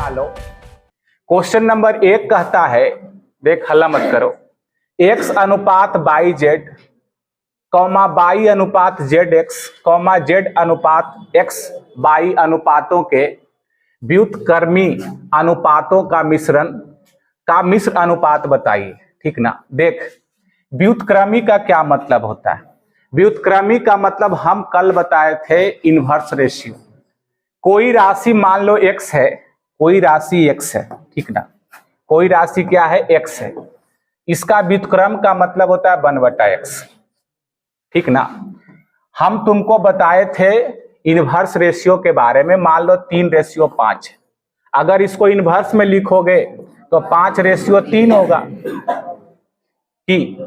निकालो। Question number 1 कहता है, देख हल्ला मत करो, x अनुपात बाई जेड कौमा बाई अनुपात जेड एक्स कौमा जेड अनुपात एक्स बाई अनुपातों के व्युत्क्रमी अनुपातों का मिश्र अनुपात बताइए। ठीक ना। देख व्युत्क्रमी का क्या मतलब होता है। व्युत्क्रमी का मतलब हम कल बताए थे इनवर्स रेशियो। कोई राशि मान लो x है, कोई राशि x है, ठीक ना, कोई राशि क्या है x है, इसका व्युत्क्रम का मतलब होता है 1/x। ठीक ना। हम तुमको बताए थे इनवर्स रेशियो के बारे में। मान लो 3:5 है, अगर इसको इनवर्स में लिखोगे तो 5:3 होगा। ठीक,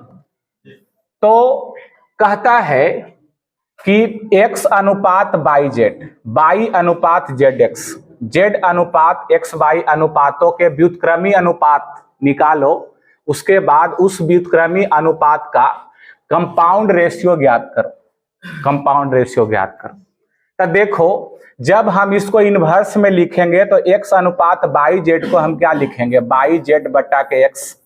तो कहता है कि x अनुपात बाई जेड, बाई अनुपात जेड एक्स, जेड अनुपात एक्स बाई अनुपातों के व्युत्क्रमी अनुपात निकालो। उसके बाद उस व्युत्क्रमी अनुपात का कंपाउंड रेशियो ज्ञात करो। कंपाउंड रेशियो ज्ञात करो। तो देखो, जब हम इसको इनवर्स में लिखेंगे तो x अनुपात बाई जेड को हम क्या लिखेंगे, बाई जेड बटा के x।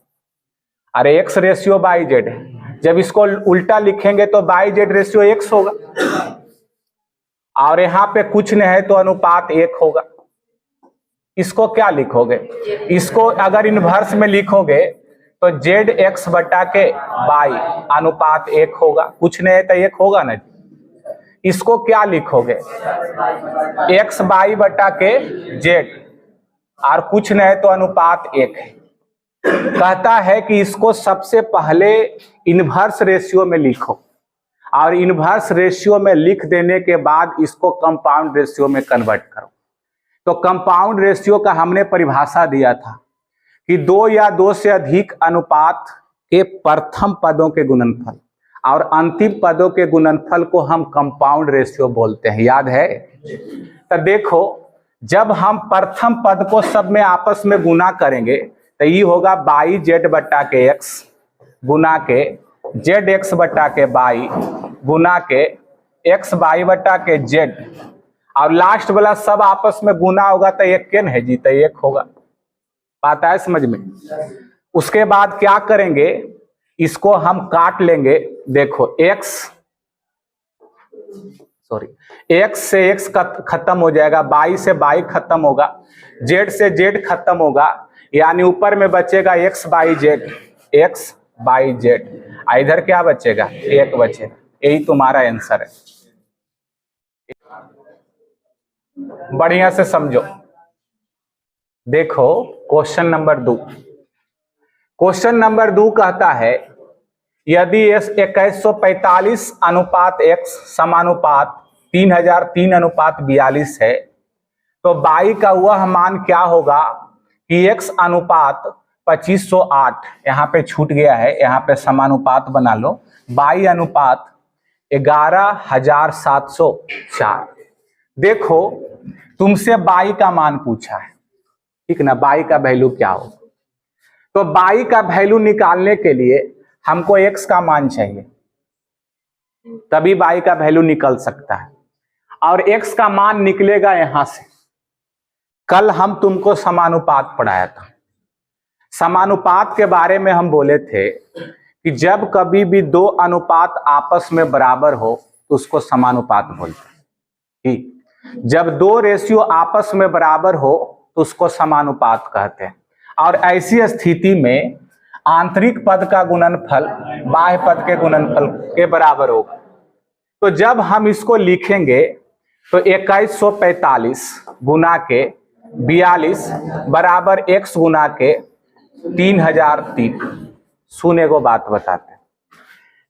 अरे x रेशियो बाई जेड है, जब इसको उल्टा लिखेंगे तो बाई जेड रेशियो x होगा, और यहाँ पे कुछ नहीं है तो अनुपात 1 होगा। इसको क्या लिखोगे, इसको अगर इनवर्स में लिखोगे तो जेड एक्स बटा के बाई अनुपात 1 होगा। कुछ नहीं है तो 1 होगा ना। इसको क्या लिखोगे, एक्स बाई बटा के जेड, और कुछ नहीं है तो अनुपात 1 है। कहता है कि इसको सबसे पहले इनवर्स रेशियो में लिखो, और इनवर्स रेशियो में लिख देने के बाद इसको कंपाउंड रेशियो में कन्वर्ट करो। तो कंपाउंड रेशियो का हमने परिभाषा दिया था कि 2 या 2 से अधिक अनुपात के प्रथम पदों के गुणनफल और अंतिम पदों के गुणनफल को हम कंपाउंड रेशियो बोलते हैं। याद है। तो देखो, जब हम प्रथम पद को सब में आपस में गुना करेंगे तो ये होगा बाई जेड बटा के एक्स गुना के जेड एक्स बटा के बाई गुना के एक्स बाई बटा के जेड, और लास्ट वाला सब आपस में गुना होगा तो 1 के नहीं जी, तो 1 होगा। बात है समझ में। उसके बाद क्या करेंगे, इसको हम काट लेंगे। देखो x से x खत्म हो जाएगा, बाई से बाई खत्म होगा, जेड से जेड खत्म होगा, यानी ऊपर में बचेगा x by Z, x by Z. इधर क्या बचेगा, 1 बचेगा। यही तुम्हारा आंसर है। बढ़िया से समझो। देखो क्वेश्चन नंबर 2। क्वेश्चन नंबर 2 कहता है, यदि 2145 अनुपात x समानुपात 3003 अनुपात 42 है तो बाई का वह मान क्या होगा कि x अनुपात 2508, यहाँ पे छूट गया है, यहाँ पे समानुपात बना लो, बाई अनुपात 11704। देखो तुमसे बाई का मान पूछा है, ठीक ना, बाई का वैल्यू क्या हो। तो बाई का वैल्यू निकालने के लिए हमको x का मान चाहिए, तभी बाई का वैल्यू निकल सकता है। और x का मान निकलेगा यहां से। कल हम तुमको समानुपात पढ़ाया था। समानुपात के बारे में हम बोले थे कि जब कभी भी 2 अनुपात आपस में बराबर हो तो उसको समानुपात बोलते हैं। ठीक, जब 2 रेशियो आपस में बराबर हो तो उसको समानुपात कहते हैं। और ऐसी स्थिति में आंतरिक पद का गुणनफल बाह्य पद के गुणनफल के बराबर होगा। तो जब हम इसको लिखेंगे तो 2145 गुना के 42 बराबर x गुना के 3003। सुने को बात बताते हैं,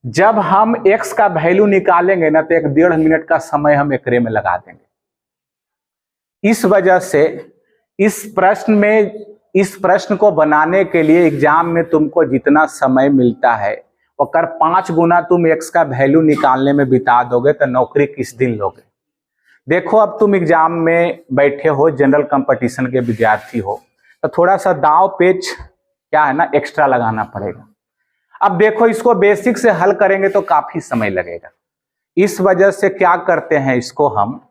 जब हम x का वैल्यू निकालेंगे ना तो 1.5 मिनट का समय हम एकरे में लगा देंगे। इस वजह से इस प्रश्न को बनाने के लिए एग्जाम में तुमको जितना समय मिलता है अगर 5 गुना तुम x का वैल्यू निकालने में बिता दोगे तो नौकरी किस दिन लोगे। देखो, अब तुम एग्जाम में बैठे हो, जनरल कंपटीशन के विद्यार्थी हो, तो थोड़ा सा दाव पेच क्या है ना एक्स्ट्रा लगाना पड़ेगा। अब देखो, इसको बेसिक से हल करेंगे तो काफी समय लगेगा। इस वजह से क्या करते हैं, इसको हम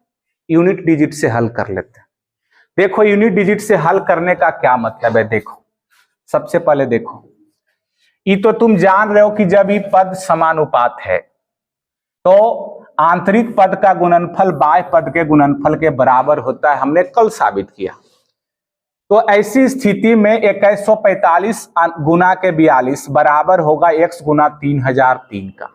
यूनिट डिजिट से हल कर लेते हैं। देखो यूनिट डिजिट से हल करने का क्या मतलब है। देखो सबसे पहले देखो, ये तो तुम जान रहे हो कि जब ये पद समानुपात है तो आंतरिक पद का गुणनफल बाह्य पद के गुणनफल के बराबर होता है, हमने कल साबित किया। तो ऐसी स्थिति में 2145 गुना के 42 बराबर होगा x गुना 3003 का।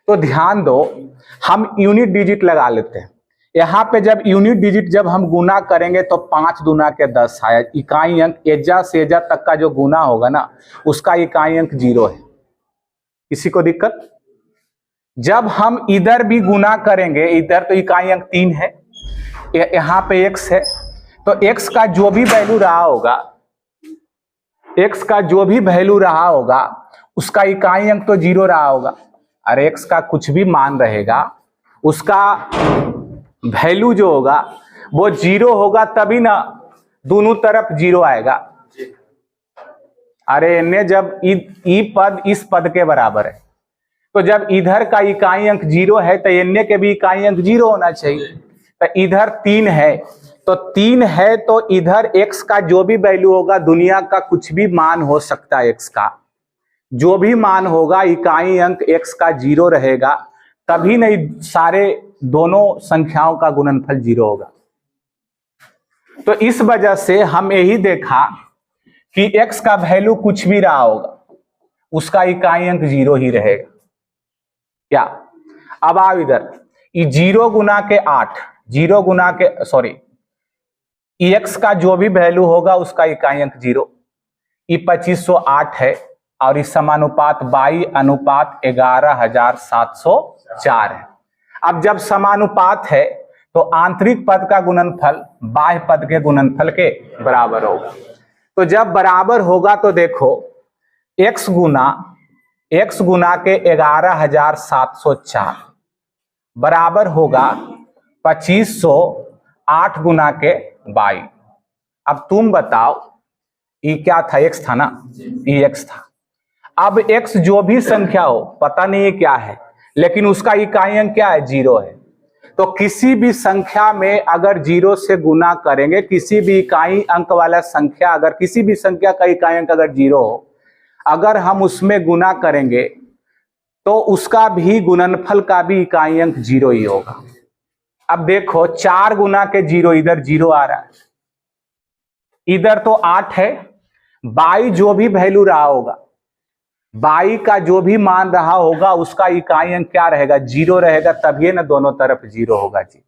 तो ध्यान दो, हम यूनिट डिजिट लगा लेते हैं। यहाँ पे जब यूनिट डिजिट जब हम गुना करेंगे तो 5 दूना के 10 आया, इकाई अंक एजा से एजा तक का जो गुना होगा ना उसका इकाई अंक 0 है। किसी को दिक्कत? जब हम इधर भी गुना करेंगे, इधर तो इकाई अंक 3 है, यहाँ पे x है, तो x का जो भी वैल्यू रहा होगा, x का जो भी वैल्यू रहा होगा उसका इकाई अंक तो 0 रहा होगा। और x का कुछ भी मान रहेगा उसका वैल्यू जो होगा वो 0 होगा, तभी ना दोनों तरफ 0 आएगा। अरे इन्हें जब ई पद इस पद के बराबर है तो जब इधर का इकाई अंक 0 है तो इन्हें के भी इकाई अंक 0 होना चाहिए। तो इधर 3 है तो 3 है तो इधर x का जो भी वैल्यू होगा, दुनिया का कुछ भी मान हो सकता है, x का जो भी मान होगा इकाई अंक x का 0 रहेगा, तभी नहीं सारे दोनों संख्याओं का गुणनफल 0 होगा। तो इस वजह से हम यही देखा कि x का वैल्यू कुछ भी रहा होगा उसका इकाई अंक 0 ही रहेगा। क्या? अब आओ इधर, ये 0 गुना के 8, 0 गुना के सॉरी x का जो भी वैल्यू होगा उसका इकाई अंक 0, ये 2508 है और इस समानुपात 22 अनुपात 11704 है। अब जब समानुपात है तो आंतरिक पद का गुणनफल बाह्य पद के गुणनफल के बराबर होगा। तो जब बराबर होगा तो देखो x गुना के 11704 बराबर होगा 2508 गुना के 22। अब तुम बताओ ये क्या था? x था ना, ये x था। अब x जो भी संख्या हो, पता नहीं है क्या है, लेकिन उसका इकाई अंक क्या है? 0 है। तो किसी भी संख्या में अगर 0 से गुना करेंगे, किसी भी इकाई अंक वाला संख्या, अगर किसी भी संख्या का इकाई अंक अगर 0 हो, अगर हम उसमें गुना करेंगे तो उसका भी गुणनफल का भी इकाई अंक 0 ही होगा। अब देखो 4 गुना के 0, इधर 0 आ रहा है, इधर तो 8 है, 22 जो भी वैल्यू रहा होगा, 22 का जो भी मान रहा होगा उसका इकाई अंक क्या रहेगा? 0 रहेगा, तभी ना दोनों तरफ 0 होगा जी।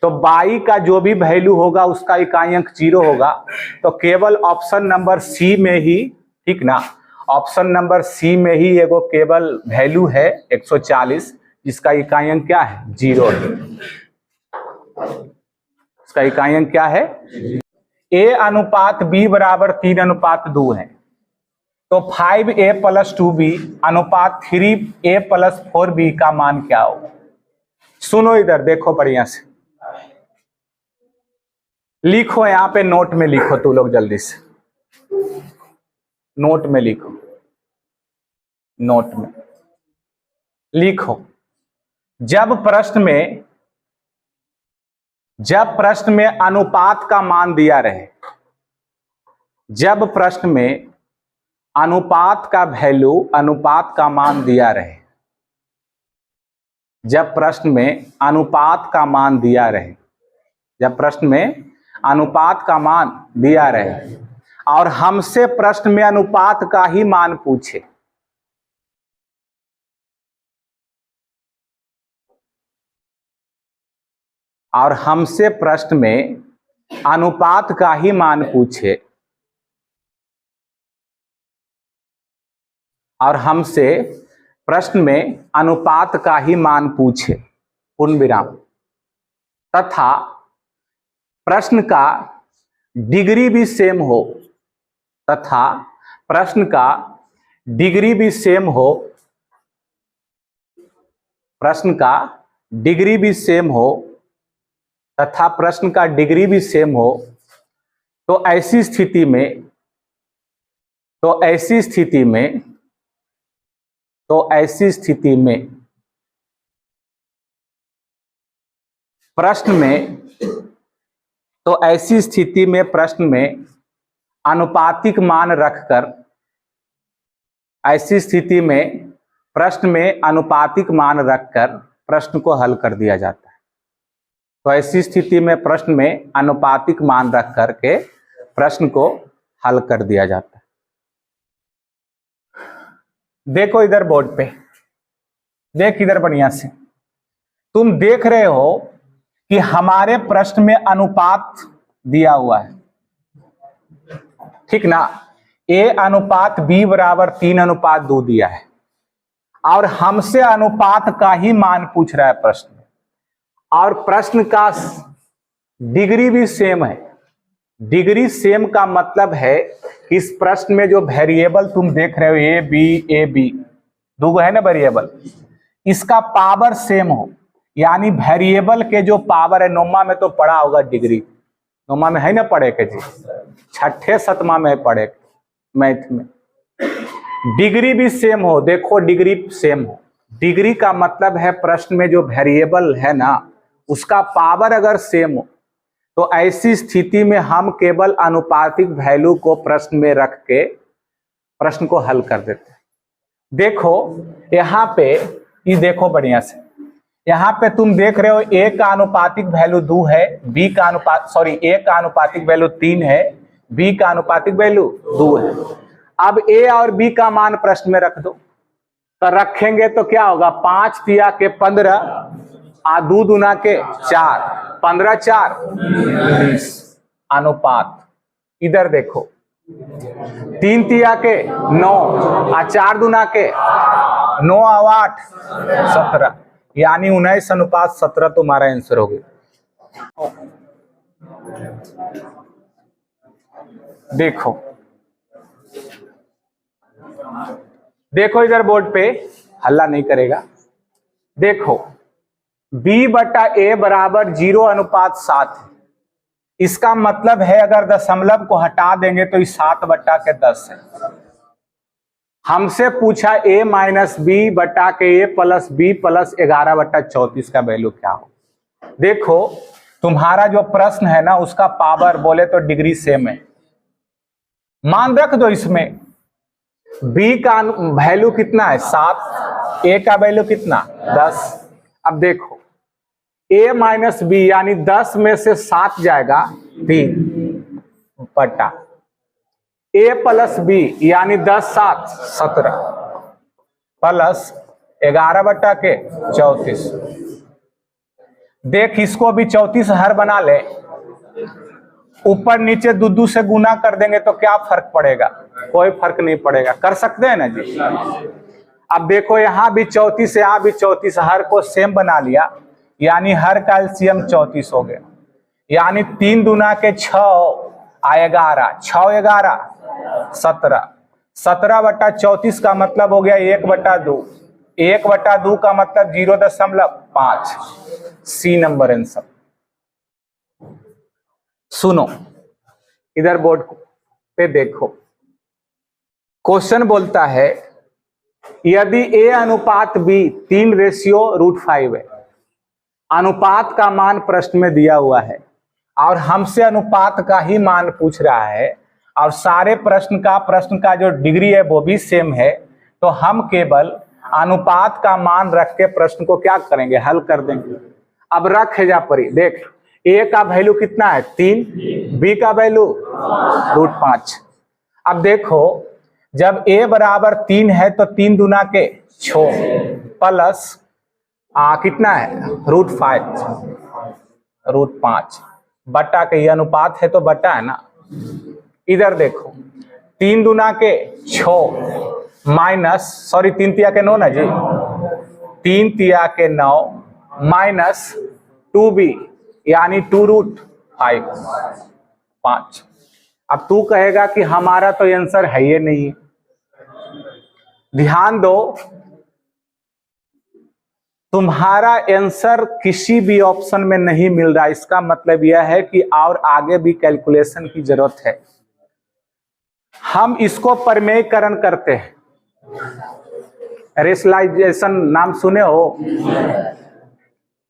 तो 22 का जो भी वैल्यू होगा उसका इकाई अंक 0 होगा। तो केवल ऑप्शन नंबर सी में ही, ठीक ना, ऑप्शन नंबर सी में ही एगो केवल वैल्यू है 140 जिसका इकाई अंक क्या है? 0 है। इसका इकाई अंक क्या है? a अनुपात b बराबर 3:2 है। तो 5a + 2b अनुपात 3a + 4b का मान क्या होगा? सुनो इधर देखो बढ़िया से, लिखो यहां पे, नोट में लिखो, तू लोग जल्दी से नोट में लिखो, नोट में लिखो। जब प्रश्न में अनुपात का मान दिया रहे, जब प्रश्न में अनुपात का वैल्यू, अनुपात का मान दिया रहे, जब प्रश्न में अनुपात का मान दिया रहे, जब प्रश्न में अनुपात का मान दिया रहे और हमसे प्रश्न में अनुपात का ही मान पूछे, और हमसे प्रश्न में अनुपात का ही मान पूछे, और हमसे प्रश्न में अनुपात का ही मान पूछे, पूर्ण विराम, तथा प्रश्न का डिग्री भी सेम हो, तथा प्रश्न का डिग्री भी सेम हो, प्रश्न का डिग्री भी सेम हो, तथा प्रश्न का डिग्री भी सेम हो, तो ऐसी स्थिति में, तो ऐसी स्थिति में, तो ऐसी स्थिति में प्रश्न में तो ऐसी स्थिति में प्रश्न में आनुपातिक मान रखकर, ऐसी स्थिति में प्रश्न में आनुपातिक मान रखकर प्रश्न को हल कर दिया जाता है। तो ऐसी स्थिति में प्रश्न में आनुपातिक मान रख करके प्रश्न को हल कर दिया जाता है। देखो इधर बोर्ड पे, देख इधर बढ़िया से, तुम देख रहे हो कि हमारे प्रश्न में अनुपात दिया हुआ है, ठीक ना। A अनुपात B बराबर 3:2 दिया है और हमसे अनुपात का ही मान पूछ रहा है प्रश्न में, और प्रश्न का डिग्री भी सेम है। डिग्री सेम का मतलब है कि इस प्रश्न में जो वेरिएबल तुम देख रहे हो ए बी दो है ना वेरिएबल, इसका पावर सेम हो, यानी वेरिएबल के जो पावर है, नोमा में तो पढ़ा होगा डिग्री, नोमा में है ना पढ़े के जी, छठे सतमा में पढ़े मैथ में, डिग्री भी सेम हो। देखो डिग्री सेम हो, डिग्री का मतलब है प्रश्न में जो वेरिएबल है ना उसका पावर अगर सेम हो, तो ऐसी स्थिति में हम केवल अनुपातिक वैल्यू को प्रश्न में रख के प्रश्न को हल कर देते हैं। देखो यहाँ पे ये देखो बढ़िया से, यहाँ पे तुम देख रहे हो ए का अनुपातिक वैल्यू 2 है, बी का ए का अनुपातिक वैल्यू 3 है, बी का अनुपातिक वैल्यू 2 है। अब ए और बी का मान प्रश्न में रख दो, तो रखेंगे तो क्या होगा, 5 तिया के 15 आ 2 दूना के 4, 15 4 19 अनुपात। इधर देखो 3 तिया के 9 आ 4 दूना के 9 और 8 17, यानी 19:17 तुम्हारा आंसर हो गया। देखो देखो इधर बोर्ड पे, हल्ला नहीं करेगा। देखो B/A बराबर 0:7 है। इसका मतलब है अगर दशमलव को हटा देंगे तो 7/10 है। हमसे पूछा A माइनस बी बटा के A प्लस बी प्लस 11/34 का वैल्यू क्या हो। देखो तुम्हारा जो प्रश्न है ना उसका पावर बोले तो डिग्री सेम है, मान रख दो इसमें। B का वैल्यू कितना है 7, A का वैल्यू कितना 10। अब देखो A माइनस बी यानी 10 में से 7 जाएगा 3 बटा A प्लस बी यानी 10 7 17 प्लस 11/34। देख इसको भी 34 हर बना ले, ऊपर नीचे दूदू से गुना कर देंगे तो क्या फर्क पड़ेगा, कोई फर्क नहीं पड़ेगा। कर सकते हैं ना जी। अब देखो यहाँ भी 34 यहाँ भी 34, हर को सेम बना लिया, यानी हर का एलसीएम 34 हो गया, यानी 3 दूना के 6 आ 11, 6 11 17, 17/34 का मतलब हो गया 1/2, 1/2 का मतलब 0.5। C number answer. सुनो इधर बोर्ड पे देखो, क्वेश्चन बोलता है यदि A अनुपात B 3:5 है, अनुपात का मान प्रश्न में दिया हुआ है और हमसे अनुपात का ही मान पूछ रहा है और सारे प्रश्न का जो डिग्री है वो भी सेम है, तो हम केवल अनुपात का मान रख के प्रश्न को क्या करेंगे, हल कर देंगे। अब रख जा परी, देख A का वैल्यू कितना है 3, B का वैल्यू √5। अब देखो जब A बराबर 3 है तो 3 दूना के 6 प्लस कितना है √5 बटा के, ये अनुपात है तो बटा है ना। इधर देखो 3 दूना के 6 माइनस 3 तिया के 9 ना जी, 3 तिया के 9 माइनस 2b यानी 2√5। अब तू कहेगा कि हमारा तो आंसर है ही नहीं है। ध्यान दो, तुम्हारा आंसर किसी भी ऑप्शन में नहीं मिल रहा, इसका मतलब यह है कि और आगे भी कैलकुलेशन की जरूरत है। हम इसको प्रमेयकरण करते हैं, रेशनलाइजेशन नाम सुने हो,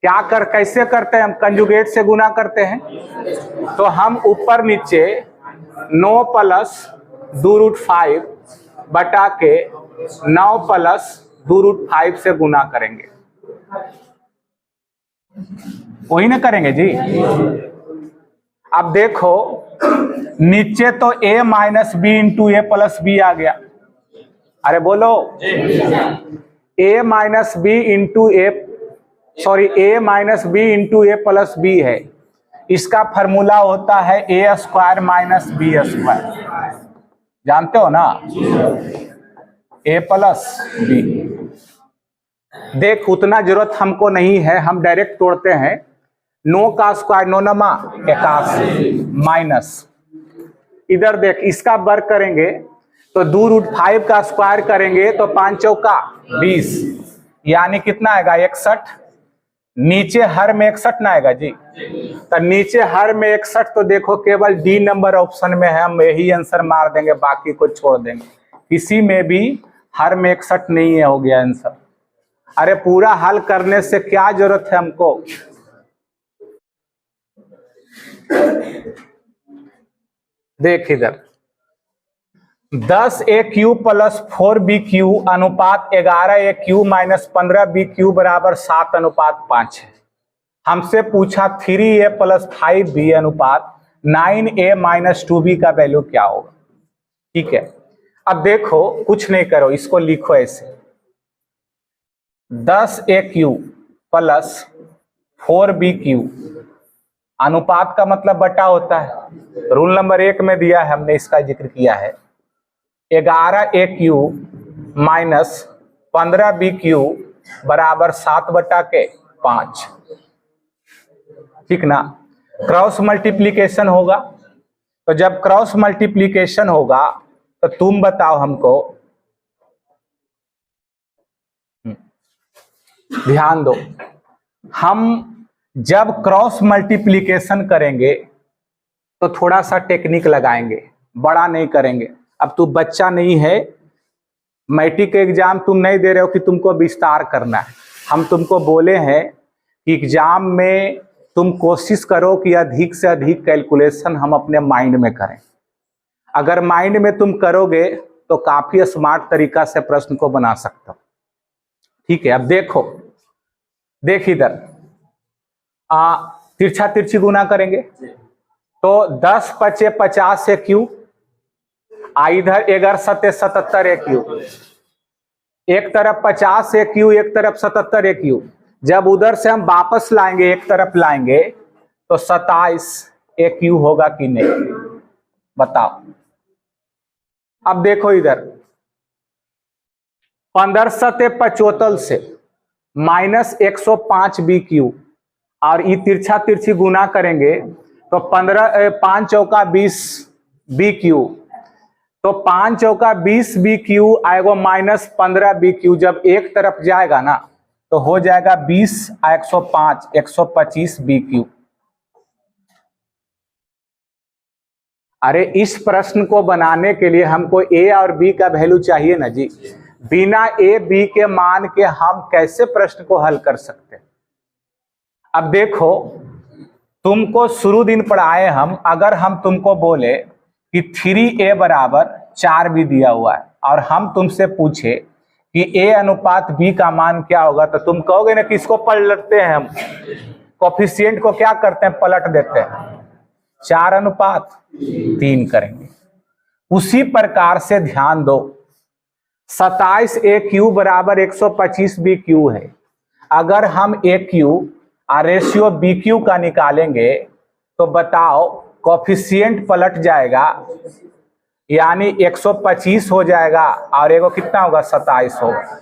क्या कैसे करते हैं हम? कंजुगेट से गुना करते हैं। तो हम ऊपर नीचे 9 प्लस 2√5 बटा के 9 प्लस 2√5 से गुना करेंगे। वही ना करेंगे जी। अब देखो नीचे तो a minus B into A plus B आ गया। अरे बोलो, a minus B into A, sorry a minus B into A plus B है। इसका फॉर्मूला होता है a square minus B square, जानते हो ना, a प्लस बी। देख उतना जरूरत हमको नहीं है, हम डायरेक्ट तोड़ते हैं। 9 का स्क्वायर 9 नमा 81 माइनस, इधर देख इसका वर्ग करेंगे तो 2√5 का स्क्वायर करेंगे तो 5 चौका 20, यानी कितना आएगा 61। नीचे हर में 61 ना आएगा जी। तो नीचे हर में 61, तो देखो केवल डी नंबर ऑप्शन में है, हम यही आंसर मार देंगे, बाकी को छोड़ देंगे। किसी में भी हर में 61 नहीं है, हो गया आंसर। अरे पूरा हल करने से क्या जरूरत है हमको। देख इधर 10a³ प्लस 4b³ अनुपात 11a³ माइनस 15b³ बराबर 7:5 है। हमसे पूछा 3a प्लस 5b अनुपात 9a माइनस 2b का वैल्यू क्या होगा। ठीक है, अब देखो कुछ नहीं करो, इसको लिखो ऐसे 10a³ प्लस 4b³ अनुपात का मतलब बटा होता है। रूल नंबर 1 में दिया है, हमने इसका जिक्र किया है। 11a³ माइनस 15b³ बराबर 7/5। ठीक ना, क्रॉस मल्टीप्लीकेशन होगा। तो जब क्रॉस मल्टीप्लीकेशन होगा तो तुम बताओ हमको, ध्यान दो, हम जब क्रॉस मल्टीप्लीकेशन करेंगे तो थोड़ा सा टेक्निक लगाएंगे, बड़ा नहीं करेंगे। अब तू बच्चा नहीं है, मैट्रिक एग्जाम तुम नहीं दे रहे हो कि तुमको विस्तार करना है। हम तुमको बोले हैं कि एग्जाम में तुम कोशिश करो कि अधिक से अधिक कैलकुलेशन हम अपने माइंड में करें। अगर माइंड में तुम करोगे तो काफी स्मार्ट तरीका से प्रश्न को बना सकते हो। ठीक है, अब देखो, देख इधर तिरछा तिरछी गुना करेंगे तो 10×5 = 50a³, इधर 11×7 = 77a³। एक तरफ 50a³, एक तरफ 77a³। जब उधर से हम वापस लाएंगे, एक तरफ लाएंगे तो 27a³ होगा कि नहीं, बताओ। अब देखो इधर 15×7 = 75 से माइनस 105b³ और ये तिरछा तिरछी गुना करेंगे तो 5 चौका 20b³, तो 5 चौका 20b³ आएगा माइनस 15b³। जब एक तरफ जाएगा ना तो हो जाएगा 20 और 105 125b³। अरे इस प्रश्न को बनाने के लिए हमको a और b का वैल्यू चाहिए ना जी। बिना a b के मान के हम कैसे प्रश्न को हल कर सकते हैं। अब देखो, तुमको शुरू दिन पढ़ाए हम, अगर हम तुमको बोले कि 3a बराबर 4b दिया हुआ है और हम तुमसे पूछे कि a अनुपात b का मान क्या होगा, तो तुम कहोगे ना कि इसको पलटते हैं हम, कोफिशिएंट को क्या करते हैं, पलट देते हैं, 4:3 करेंगे। उसी प्रकार से ध्यान दो, 27a³ बराबर 125b³ है। अगर हम a³ और रेशियो b³ का निकालेंगे तो बताओ कोफिशिएंट पलट जाएगा, यानी 125 हो जाएगा और एगो कितना होगा, 27 होगा।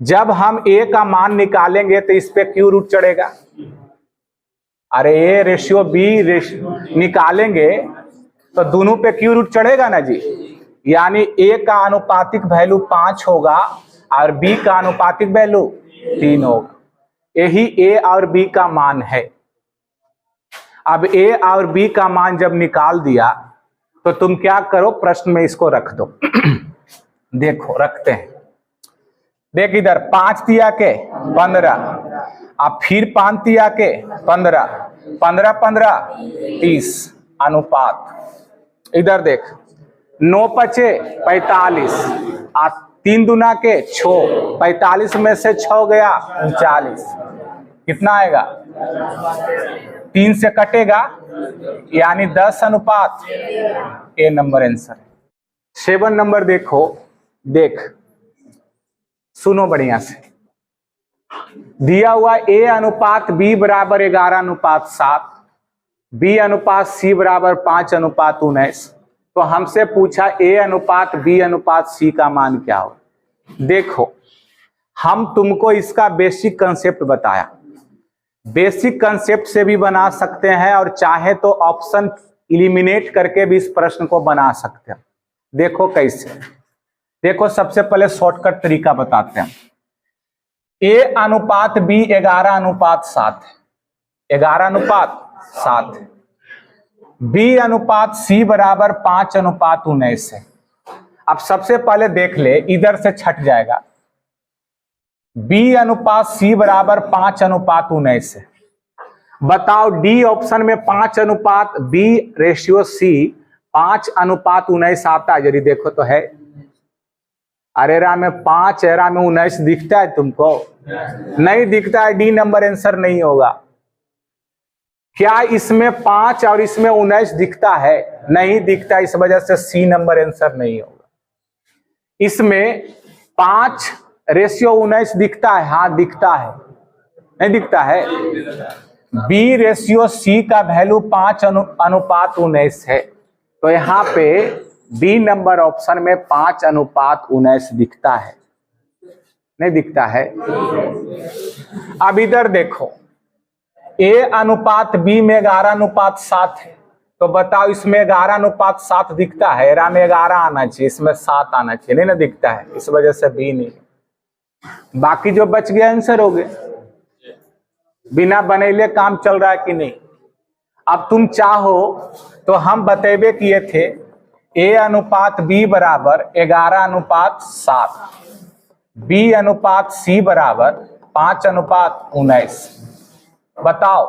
जब हम a का मान निकालेंगे तो इस पे q रूट चढ़ेगा। अरे a रेशियो b निकालेंगे तो दोनों पे q रूट चढ़ेगा ना जी, यानी a का अनुपातिक वैल्यू 5 होगा और b का अनुपातिक वैल्यू 3 होगा। यही a और b का मान है। अब a और b का मान जब निकाल दिया तो तुम क्या करो, प्रश्न में इसको रख दो। देखो रखते हैं, देख इधर 5 दिया के 15, अब फिर 5 तिया के 15, 15 15 30 अनुपात। इधर देख 9 पचे 45, 3 दूना के 6, 45 में से 6 गया 39, कितना आएगा 3 से कटेगा, यानी 10 अनुपात। ए नंबर आंसर। 7 नंबर देखो, देख सुनो बढ़िया से, दिया हुआ ए अनुपात बी बराबर 11 अनुपात 7, बी अनुपात सी बराबर 5 अनुपात 19। तो हमसे पूछा ए अनुपात बी अनुपात सी का मान क्या हो। देखो हम तुमको इसका बेसिक कंसेप्ट बताया, बेसिक कंसेप्ट से भी बना सकते हैं और चाहे तो ऑप्शन इलिमिनेट करके भी इस प्रश्न को बना सकते हैं। देखो कैसे, देखो सबसे पहले शॉर्टकट तरीका बताते हैं। ए अनुपात बी 11 अनुपात 7 है, 11 अनुपात 7 है। बी अनुपात सी बराबर 5 अनुपात 19 है। अब सबसे पहले देख ले, इधर से छट जाएगा, बी अनुपात सी बराबर 5 अनुपात 19 है। बताओ डी ऑप्शन में 5 अनुपात बी रेशियो सी 5 अनुपात 19 आता है, यदि देखो तो है। अरे रा में 5 एरा में 19 दिखता है तुमको? नहीं दिखता है, डी नंबर आंसर नहीं होगा। क्या इसमें 5 और इसमें 19 दिखता है? नहीं दिखता, इस वजह से सी नंबर आंसर नहीं होगा। इसमें 5 रेशियो 19 दिखता है? हाँ दिखता है, नहीं दिखता है। बी रेशियो सी का वैल्यू 5 अनुपात 19 है, तो यहाँ पे बी नंबर ऑप्शन में 5 अनुपात 19 दिखता है, नहीं दिखता है। अब इधर देखो, ए अनुपात बी में 11 अनुपात 7 है, तो बताओ इसमें 11 अनुपात 7 दिखता है? एरा में 11 आना चाहिए, इसमें 7 आना चाहिए, नहीं ना दिखता है, इस वजह से बी नहीं। बाकी जो बच गया आंसर हो गए, बिना बनेले काम चल रहा है कि नहीं। अब तुम चाहो तो हम बतेबे किए थे ए अनुपात बी बराबर 11 अनुपात 7, बी अनुपात सी बराबर 5 अनुपात 19। बताओ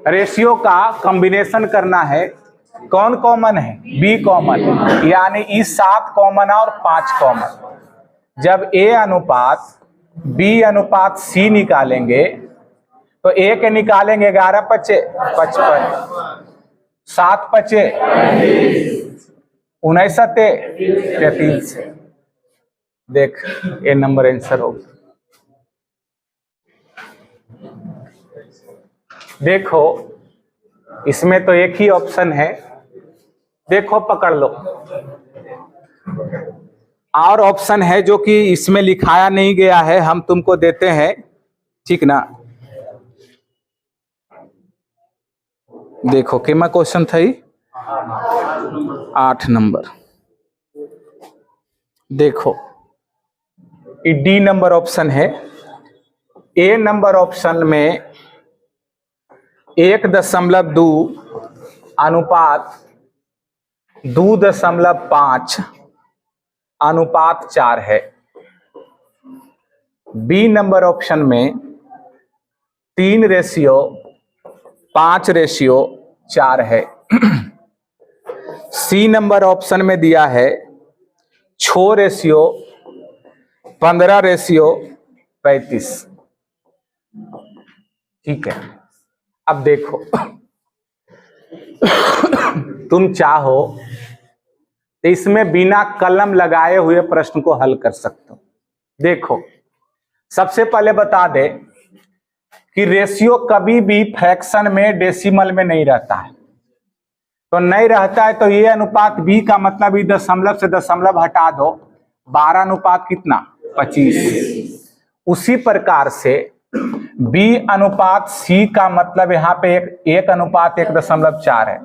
रेशियो का कॉम्बिनेशन करना है, कौन कॉमन है? बी कॉमन, यानी इस 7 कॉमन और 5 कॉमन। जब ए अनुपात बी अनुपात सी निकालेंगे तो ए के निकालेंगे 11 पचे 55, 7 पचे 19 सते 33। देख ए नंबर आंसर होगा। देखो इसमें तो एक ही ऑप्शन है, देखो पकड़ लो। और ऑप्शन है जो कि इसमें लिखाया नहीं गया है, हम तुमको देते हैं, ठीक ना। देखो कितना क्वेश्चन था ये, 8 नंबर। देखो ये डी नंबर ऑप्शन है। ए नंबर ऑप्शन में 1.2 अनुपात 2.5 अनुपात 4 है। बी नंबर ऑप्शन में 3 रेशियो 5 रेशियो 4 है। सी नंबर ऑप्शन में दिया है 6 रेशियो 15 रेशियो 35। ठीक है, अब देखो तुम चाहो तो इसमें बिना कलम लगाए हुए प्रश्न को हल कर सकते हो। देखो सबसे पहले बता दे कि रेशियो कभी भी फ्रैक्शन में डेसिमल में नहीं रहता है, तो नहीं रहता है तो ये अनुपात बी का मतलब ये दशमलव से दशमलव हटा दो, 12 अनुपात कितना 25। उसी प्रकार से बी अनुपात सी का मतलब यहाँ पे एक अनुपात 1.4 है,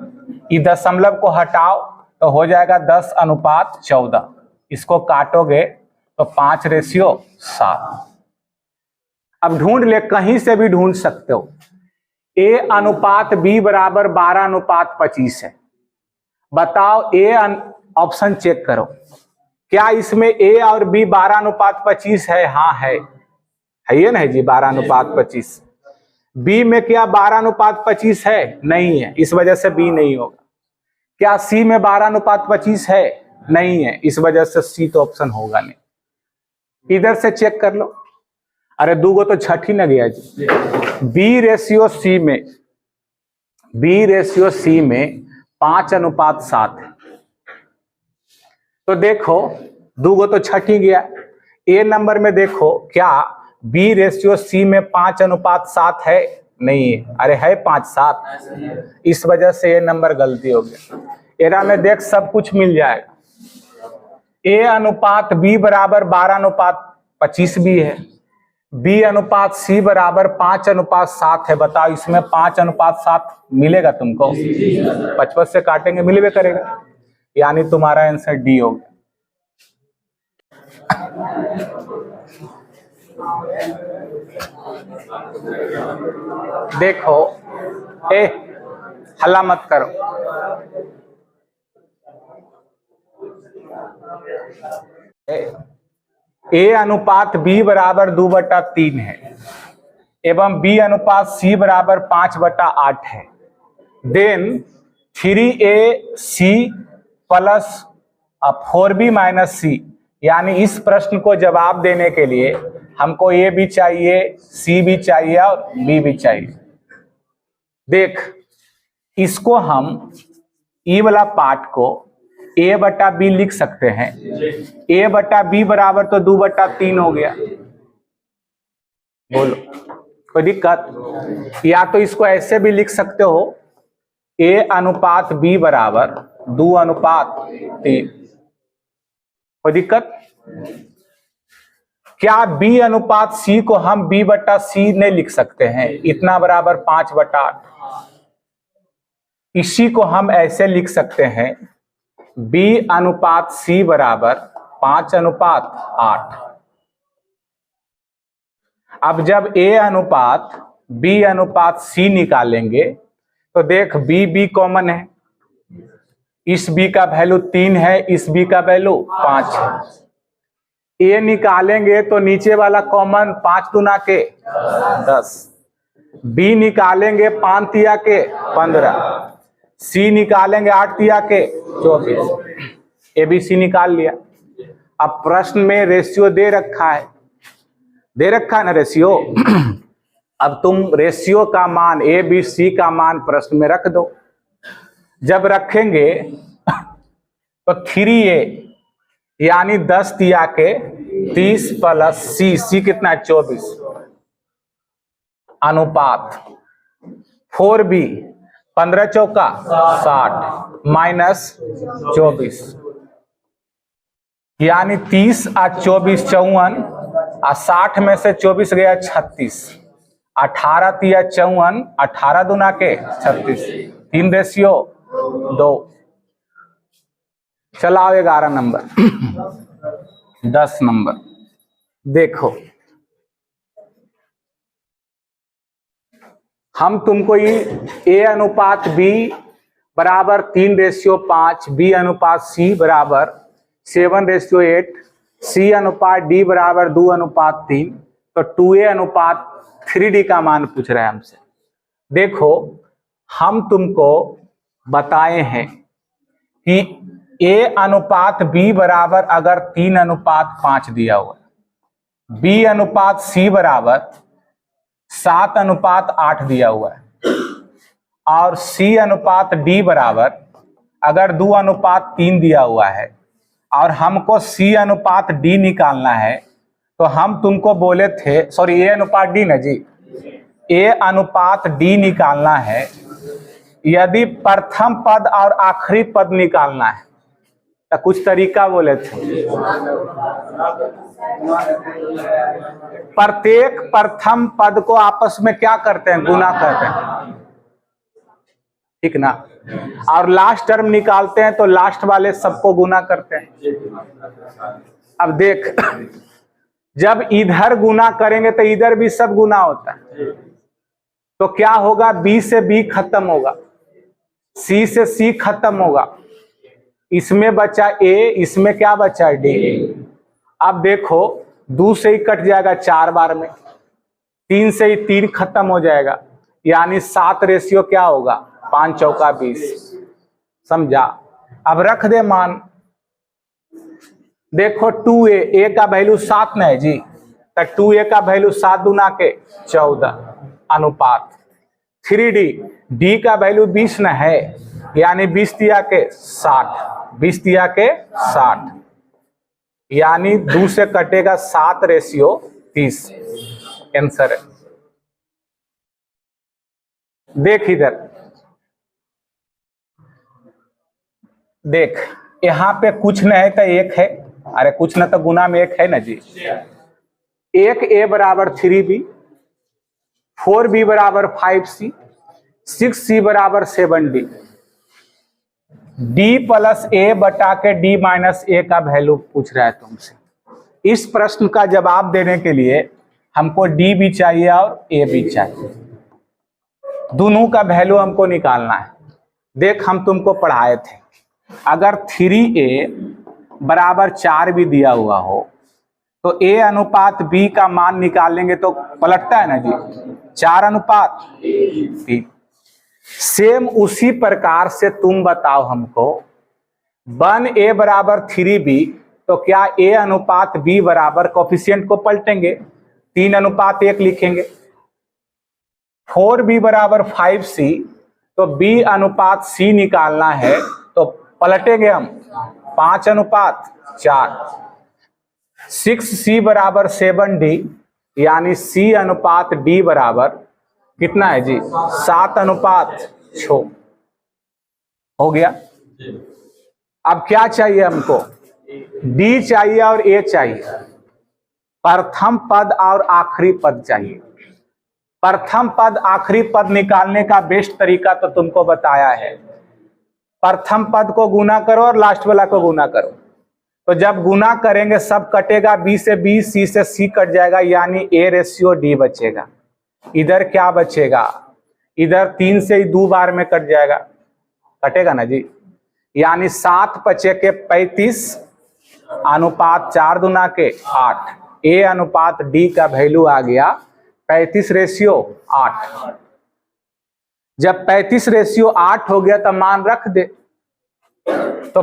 इस दशमलव को हटाओ तो हो जाएगा 10 अनुपात 14। इसको काटोगे तो 5 रेशियो 7। अब ढूंढ ले, कहीं से भी ढूंढ सकते हो। ए अनुपात बी बराबर 12 अनुपात 25 है। बताओ ए ऑप्शन चेक करो, क्या इसमें ए और बी 12 अनुपात 25 है? हाँ है। है ये नहीं जी 12:25। बी में क्या 12:25 है? नहीं है, इस वजह से बी नहीं होगा। क्या सी में 12:25 है? नहीं है, इस वजह से सी तो ऑप्शन होगा नहीं। इधर से चेक कर लो। अरे दूगो तो छठ ही न गया जी। बी रेशियो सी में 5:7 है। तो देखो दूगो तो छठ ही गया। ए नंबर में देखो क्या बी रेशियो सी में 5:7 है? नहीं है। अरे है 5:7, इस वजह से ये नंबर गलती हो गया। एरा में देख सब कुछ मिल जाएगा। ए अनुपात बी बराबर 12:25 भी है, बी अनुपात सी बराबर 5:7 है। बताओ इसमें 5:7 मिलेगा तुमको? 55 से काटेंगे मिलवे करेगा, यानी तुम्हारा आंसर डी होगा। देखो हल्ला मत करो। ए अनुपात बी बराबर 2/3 है एवं बी अनुपात सी बराबर 5/8 है। Then 3AC plus 4B minus सी, यानी इस प्रश्न को जवाब देने के लिए हमको ए भी चाहिए, सी भी चाहिए और बी भी चाहिए। देख इसको हम ई वाला पार्ट को A/B लिख सकते हैं। A/B बराबर तो 2/3 हो गया। बोलो कोई दिक्कत? या तो इसको ऐसे भी लिख सकते हो, A अनुपात B बराबर 2/3। कोई दिक्कत? क्या B अनुपात C को हम B/C नहीं लिख सकते हैं? इतना बराबर 5/8। इसी को हम ऐसे लिख सकते हैं, B अनुपात C बराबर 5/8। अब जब A अनुपात B अनुपात C निकालेंगे तो देख B कॉमन है, इस B का वैल्यू 3 है, इस B का वैल्यू 5 है। A निकालेंगे तो नीचे वाला कॉमन 5 दूना के 10, B निकालेंगे 5 तिया के 15, C निकालेंगे 8 तिया के 24। ABC निकाल लिया। अब प्रश्न में रेशियो दे रखा है ना रेशियो। अब तुम रेशियो का मान ABC का मान प्रश्न में रख दो। जब रखेंगे तो 3A यानी 10 तिया के 30 प्लस C कितना है 24 अनुपात 4B 15 चौका 60 माइनस 24, यानी 30 और 24 54 और 60 में से 24 गया 36, 18 तिया 54, 18 दूना के 36, 3 रेशियो 2। चलाओ 11 नंबर 10 नंबर देखो, हम तुमको ये A अनुपात B बराबर 3:5, B अनुपात C बराबर 7:8, C अनुपात D बराबर 2:3, तो 2A अनुपात 3D का मान पूछ रहा है हमसे। देखो हम तुमको बताए हैं कि A अनुपात B बराबर अगर 3:5 दिया हुआ, B अनुपात C बराबर 7:8 दिया हुआ है और C अनुपात D बराबर अगर 2:3 दिया हुआ है और हमको C अनुपात D निकालना है, तो हम तुमको बोले थे, सॉरी A अनुपात D ना जी, A अनुपात D निकालना है। यदि प्रथम पद और आखिरी पद निकालना है तो कुछ तरीका बोले थे। प्रत्येक प्रथम पद को आपस में क्या करते हैं? गुना करते हैं, ठीक ना। और लास्ट टर्म निकालते हैं तो लास्ट वाले सबको गुना करते हैं। अब देख जब इधर गुना करेंगे तो इधर भी सब गुना होता है, तो क्या होगा? B से B खत्म होगा, C से C खत्म होगा, इसमें बचा A, इसमें क्या बचा D। अब देखो 2 से ही कट जाएगा 4 बार में, 3 से ही 3 खत्म हो जाएगा, यानी 7 रेशियो क्या होगा, 5 चौका 20। समझा। अब रख दे मान। देखो 2a, a का वैल्यू 7 न है जी, तो 2a का वैल्यू 7 दूना के 14 अनुपात 3d, d का वैल्यू 20 न है, यानी 20 दिया के 60, 20 दिया के 60, यानी 2 से कटेगा 7 रेशियो 30। आंसर है। देख इधर, देख यहाँ पे कुछ न है तो 1 है, अरे कुछ न तो गुना में 1 है ना जी। 1a बराबर 3b, 4b बराबर 5c, 6c बराबर 7d, d प्लस a बटा के d माइनस a का वैल्यू पूछ रहा है तुमसे। इस प्रश्न का जवाब देने के लिए हमको d भी चाहिए और a भी चाहिए, दोनों का वैल्यू हमको निकालना है। देख हम तुमको पढ़ाए थे, अगर 3a बराबर 4 भी दिया हुआ हो तो a अनुपात b का मान निकालेंगे तो पलटता है ना जी, 4 अनुपात 3। सेम उसी प्रकार से तुम बताओ हमको 1a बराबर 3b, तो क्या a अनुपात b बराबर कोफिशिएंट को पलटेंगे, 3 अनुपात 1 लिखेंगे। 4b बराबर 5c, तो b अनुपात c निकालना है तो पलटेंगे हम 5 अनुपात 4। 6c बराबर 7d, यानी c अनुपात d बराबर कितना है जी, 7 अनुपात 6। हो गया। अब क्या चाहिए हमको, d चाहिए और a चाहिए, प्रथम पद और आखिरी पद चाहिए। प्रथम पद आखिरी पद निकालने का बेस्ट तरीका तो तुमको बताया है, प्रथम पद को गुना करो और लास्ट वाला को गुना करो। तो जब गुना करेंगे सब कटेगा, b से b, c से c कट जाएगा, यानी a रेशियो d बचेगा। इधर क्या बचेगा, इधर 3 से ही 2 बार में कट जाएगा, कटेगा ना जी, यानी 7 पचे के 35 अनुपात 4 दूना के 8, a अनुपात d का वैल्यू आ गया 35 रेशियो 8। जब 35 रेशियो 8 हो गया तो मान रख दे, तो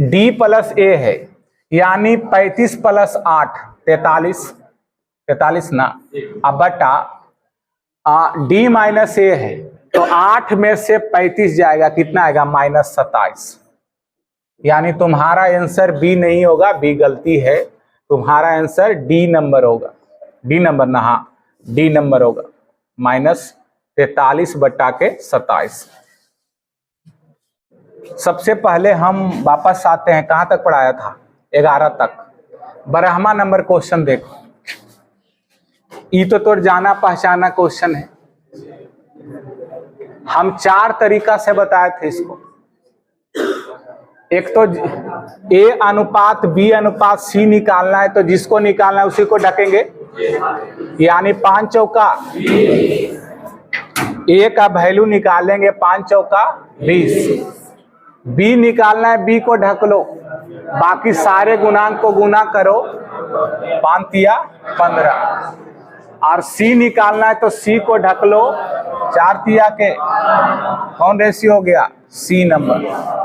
d प्लस a है, यानी 35 प्लस 8 43 ना, अब बटा d माइनस a है, तो 8 में से 35 जाएगा, कितना आएगा, -27। यानी तुम्हारा आंसर b नहीं होगा, b गलती है, तुम्हारा आंसर d नंबर होगा, d नंबर ना, हाँ d नंबर होगा, -43 बटा के 27। सबसे पहले हम वापस आते हैं, कहां तक पढ़ाया था, 11 तक। 12वां नंबर क्वेश्चन देखो, ये तो तोर जाना पहचाना क्वेश्चन है, हम 4 तरीका से बताए थे इसको। एक तो a अनुपात b अनुपात c निकालना है, तो जिसको निकालना है उसी को ढकेंगे, यानी 5 चौका a का वैल्यू निकालेंगे, 5 चौका 20। b निकालना है, b को ढक लो, बाकी सारे गुणांक को गुना करो, 5 तिया 15, और c निकालना है तो c को ढक लो, 4 तिया के कौन रेशियो हो गया, c नंबर।